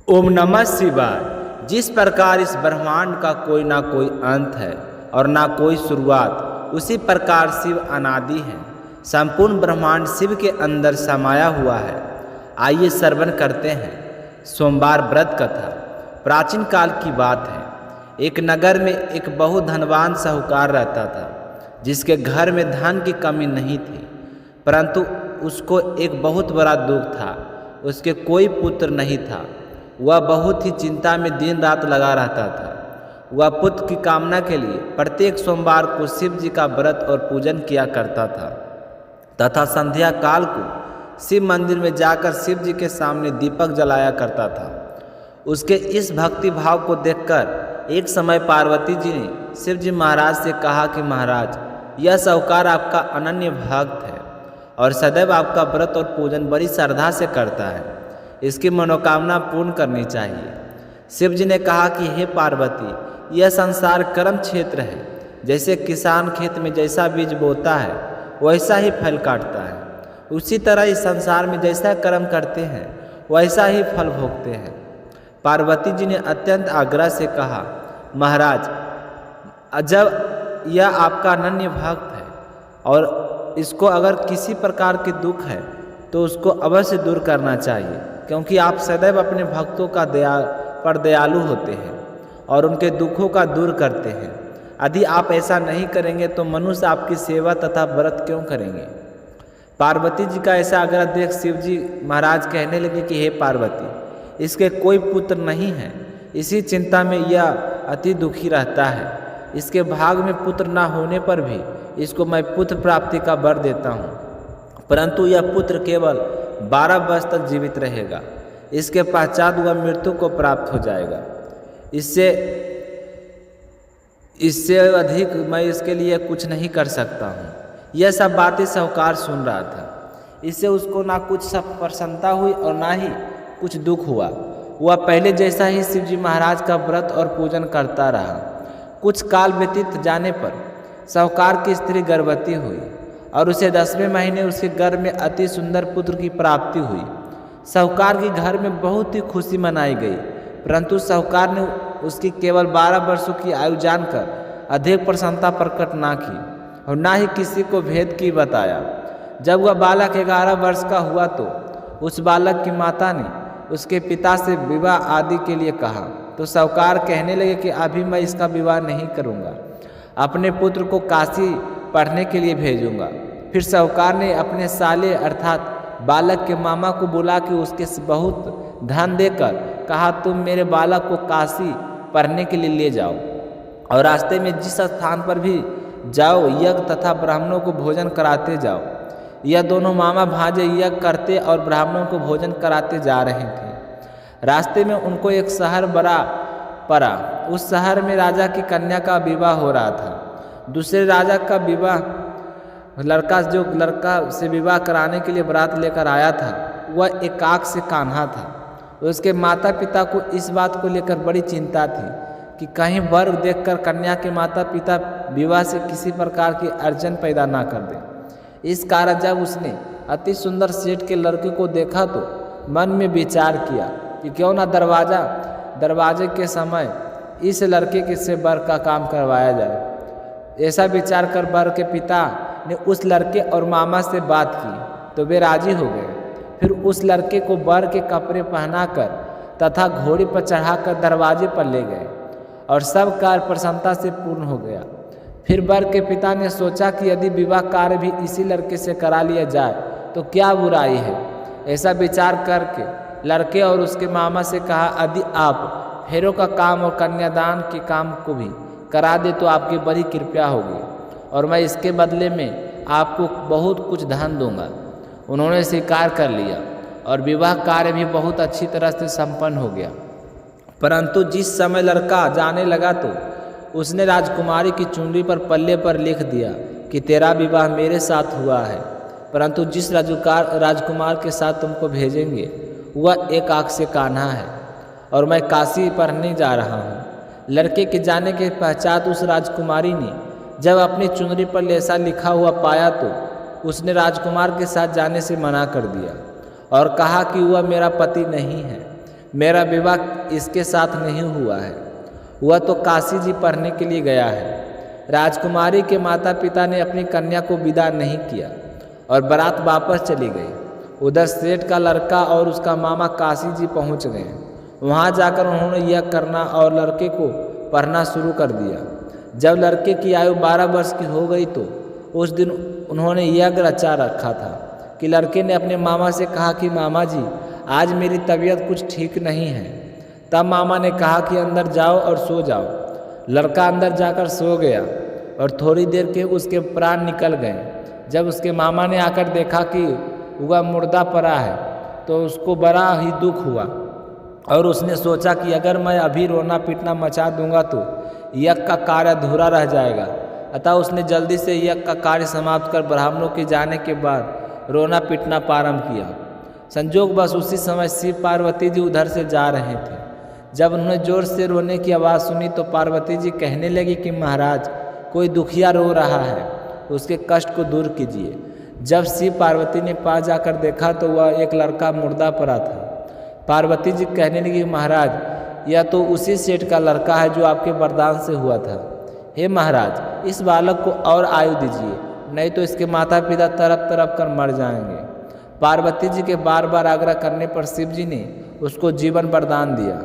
ओम नमः शिवाय। जिस प्रकार इस ब्रह्मांड का कोई ना कोई अंत है और ना कोई शुरुआत, उसी प्रकार शिव अनादि है। संपूर्ण ब्रह्मांड शिव के अंदर समाया हुआ है। आइए श्रवण करते हैं सोमवार व्रत कथा। प्राचीन काल की बात है। एक नगर में एक बहुत धनवान साहूकार रहता था, जिसके घर में धन की कमी नहीं थी, परंतु उसको एक बहुत बड़ा दुख था। उसके कोई पुत्र नहीं था। वह बहुत ही चिंता में दिन रात लगा रहता था। वह पुत्र की कामना के लिए प्रत्येक सोमवार को शिव जी का व्रत और पूजन किया करता था तथा संध्या काल को शिव मंदिर में जाकर शिव जी के सामने दीपक जलाया करता था। उसके इस भक्ति भाव को देखकर एक समय पार्वती जी ने शिव जी महाराज से कहा कि महाराज, यह साहूकार आपका अनन्य भक्त है और सदैव आपका व्रत और पूजन बड़ी श्रद्धा से करता है। इसकी मनोकामना पूर्ण करनी चाहिए। शिव जी ने कहा कि हे पार्वती, यह संसार कर्म क्षेत्र है। जैसे किसान खेत में जैसा बीज बोता है वैसा ही फल काटता है, उसी तरह इस संसार में जैसा कर्म करते हैं वैसा ही फल भोगते हैं। पार्वती जी ने अत्यंत आग्रह से कहा, महाराज, जब यह आपका अनन्य भक्त है और इसको अगर किसी प्रकार के दुख है तो उसको अवश्य दूर करना चाहिए, क्योंकि आप सदैव अपने भक्तों का दयालु होते हैं और उनके दुखों का दूर करते हैं। यदि आप ऐसा नहीं करेंगे तो मनुष्य आपकी सेवा तथा व्रत क्यों करेंगे। पार्वती जी का ऐसा आग्रह देख शिव जी महाराज कहने लगे कि हे पार्वती, इसके कोई पुत्र नहीं है। इसी चिंता में यह अति दुखी रहता है। इसके भाग में पुत्र न होने पर भी इसको मैं पुत्र प्राप्ति का वर देता हूँ, परंतु यह पुत्र केवल 12 वर्ष तक जीवित रहेगा। इसके पश्चात वह मृत्यु को प्राप्त हो जाएगा। इससे अधिक मैं इसके लिए कुछ नहीं कर सकता हूँ। यह सब बातें साहूकार सुन रहा था। इससे उसको ना कुछ सब प्रसन्नता हुई और ना ही कुछ दुख हुआ। वह पहले जैसा ही शिव जी महाराज का व्रत और पूजन करता रहा। कुछ काल व्यतीत जाने पर साहूकार की स्त्री गर्भवती हुई और उसे 10वें महीने उसके गर्भ में अति सुंदर पुत्र की प्राप्ति हुई। साहूकार के घर में बहुत ही खुशी मनाई गई, परंतु साहूकार ने उसकी केवल 12 वर्षों की आयु जानकर अधिक प्रसन्नता प्रकट ना की और ना ही किसी को भेद की बताया। जब वह बालक 11 वर्ष का हुआ तो उस बालक की माता ने उसके पिता से विवाह आदि के लिए कहा, तो साहूकार कहने लगे कि अभी मैं इसका विवाह नहीं करूँगा, अपने पुत्र को काशी पढ़ने के लिए भेजूंगा। फिर साहूकार ने अपने साले अर्थात बालक के मामा को बुला के उसके बहुत धन देकर कहा, तुम मेरे बालक को काशी पढ़ने के लिए ले जाओ और रास्ते में जिस स्थान पर भी जाओ यज्ञ तथा ब्राह्मणों को भोजन कराते जाओ। यह दोनों मामा भांजे यज्ञ करते और ब्राह्मणों को भोजन कराते जा रहे थे। रास्ते में उनको एक शहर बड़ा पड़ा। उस शहर में राजा की कन्या का विवाह हो रहा था। दूसरे राजा का विवाह जो लड़का से विवाह कराने के लिए बारात लेकर आया था वह एकाक से कान्हा था। उसके माता पिता को इस बात को लेकर बड़ी चिंता थी कि कहीं वर देखकर कन्या के माता पिता विवाह से किसी प्रकार की अड़चन पैदा ना कर दे। इस कारण जब उसने अति सुंदर सेठ के लड़के को देखा तो मन में विचार किया कि क्यों ना दरवाजे के समय इस लड़के के से वर का काम करवाया जाए। ऐसा विचार कर वर के पिता ने उस लड़के और मामा से बात की तो वे राजी हो गए। फिर उस लड़के को वर के कपड़े पहनाकर तथा घोड़े पर चढ़ाकर दरवाजे पर ले गए और सब कार्य प्रसन्नता से पूर्ण हो गया। फिर वर के पिता ने सोचा कि यदि विवाह कार्य भी इसी लड़के से करा लिया जाए तो क्या बुराई है। ऐसा विचार करके लड़के और उसके मामा से कहा, यदि आप फेरों का काम और कन्यादान के काम को भी करा दे तो आपकी बड़ी कृपया होगी और मैं इसके बदले में आपको बहुत कुछ धन दूंगा। उन्होंने स्वीकार कर लिया और विवाह कार्य भी बहुत अच्छी तरह से संपन्न हो गया। परंतु जिस समय लड़का जाने लगा तो उसने राजकुमारी की चुनरी पर पल्ले पर लिख दिया कि तेरा विवाह मेरे साथ हुआ है, परंतु जिस राजकुमार के साथ तुमको भेजेंगे वह एक आँख से कान्हा है और मैं काशी पढ़ने जा रहा हूँ। लड़के के जाने के पश्चात उस राजकुमारी ने जब अपनी चुनरी पर ऐसा लिखा हुआ पाया तो उसने राजकुमार के साथ जाने से मना कर दिया और कहा कि वह मेरा पति नहीं है। मेरा विवाह इसके साथ नहीं हुआ है। वह तो काशी जी पढ़ने के लिए गया है। राजकुमारी के माता पिता ने अपनी कन्या को विदा नहीं किया और बारात वापस चली गई। उधर सेठ का लड़का और उसका मामा काशी जी पहुंच गए। वहां जाकर उन्होंने यह करना और लड़के को पढ़ना शुरू कर दिया। जब लड़के की आयु 12 वर्ष की हो गई तो उस दिन उन्होंने यज्ञ रचा रखा था कि लड़के ने अपने मामा से कहा कि मामा जी, आज मेरी तबीयत कुछ ठीक नहीं है। तब मामा ने कहा कि अंदर जाओ और सो जाओ। लड़का अंदर जाकर सो गया और थोड़ी देर के उसके प्राण निकल गए। जब उसके मामा ने आकर देखा कि वह मुर्दा पड़ा है तो उसको बड़ा ही दुख हुआ और उसने सोचा कि अगर मैं अभी रोना पीटना मचा दूंगा तो यज्ञ का कार्य अधूरा रह जाएगा। अतः उसने जल्दी से यज्ञ का कार्य समाप्त कर ब्राह्मणों के जाने के बाद रोना पीटना प्रारंभ किया। संजोग बस उसी समय शिव पार्वती जी उधर से जा रहे थे। जब उन्होंने जोर से रोने की आवाज़ सुनी तो पार्वती जी कहने लगी कि महाराज, कोई दुखिया रो रहा है, उसके कष्ट को दूर कीजिए। जब शिव पार्वती ने पास जाकर देखा तो वह एक लड़का मुर्दा पड़ा था। पार्वती जी कहने लगी, महाराज, यह तो उसी सेठ का लड़का है जो आपके वरदान से हुआ था। हे महाराज, इस बालक को और आयु दीजिए, नहीं तो इसके माता पिता तड़प तड़प कर मर जाएंगे। पार्वती जी के बार बार आग्रह करने पर शिव जी ने उसको जीवन वरदान दिया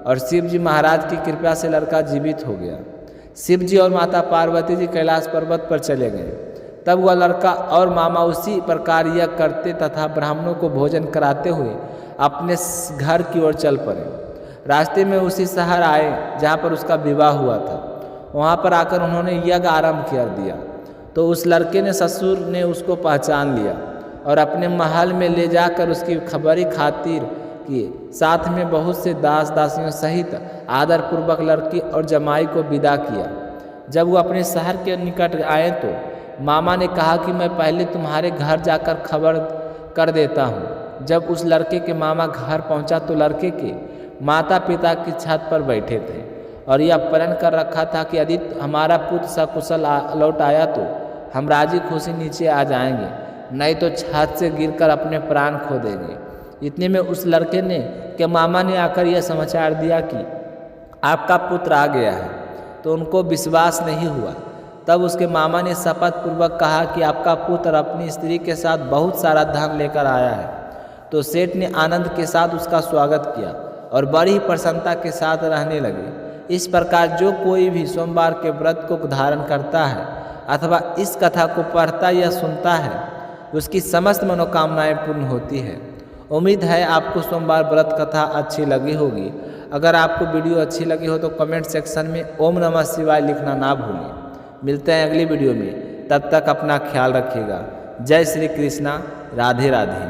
और शिव जी महाराज की कृपा से लड़का जीवित हो गया। शिव जी और माता पार्वती जी कैलाश पर्वत पर चले गए। तब वह लड़का और मामा उसी प्रकार यह करते तथा ब्राह्मणों को भोजन कराते हुए अपने घर की ओर चल पड़े। रास्ते में उसी शहर आए जहाँ पर उसका विवाह हुआ था। वहाँ पर आकर उन्होंने यज्ञ आरंभ कर दिया तो उस लड़के ने ससुर ने उसको पहचान लिया और अपने महल में ले जाकर उसकी खबरी खातिर किए। साथ में बहुत से दास दासियों सहित आदरपूर्वक लड़की और जमाई को विदा किया। जब वो अपने शहर के निकट आए तो मामा ने कहा कि मैं पहले तुम्हारे घर जाकर खबर कर देता हूँ। जब उस लड़के के मामा घर पहुँचा तो लड़के के माता पिता की छत पर बैठे थे और यह प्रण कर रखा था कि यदि हमारा पुत्र सकुशल लौट आया तो हम राजी खुशी नीचे आ जाएंगे, नहीं तो छत से गिरकर अपने प्राण खो देंगे। इतने में उस लड़के ने के मामा ने आकर यह समाचार दिया कि आपका पुत्र आ गया है, तो उनको विश्वास नहीं हुआ। तब उसके मामा ने शपथ पूर्वक कहा कि आपका पुत्र अपनी स्त्री के साथ बहुत सारा धन लेकर आया है। तो सेठ ने आनंद के साथ उसका स्वागत किया और बड़ी प्रसन्नता के साथ रहने लगे। इस प्रकार जो कोई भी सोमवार के व्रत को धारण करता है अथवा इस कथा को पढ़ता या सुनता है, उसकी समस्त मनोकामनाएं पूर्ण होती है। उम्मीद है आपको सोमवार व्रत कथा अच्छी लगी होगी। अगर आपको वीडियो अच्छी लगी हो तो कमेंट सेक्शन में ओम नमः शिवाय लिखना ना भूलें। मिलते हैं अगली वीडियो में, तब तक अपना ख्याल रखिएगा। जय श्री कृष्णा, राधे राधे।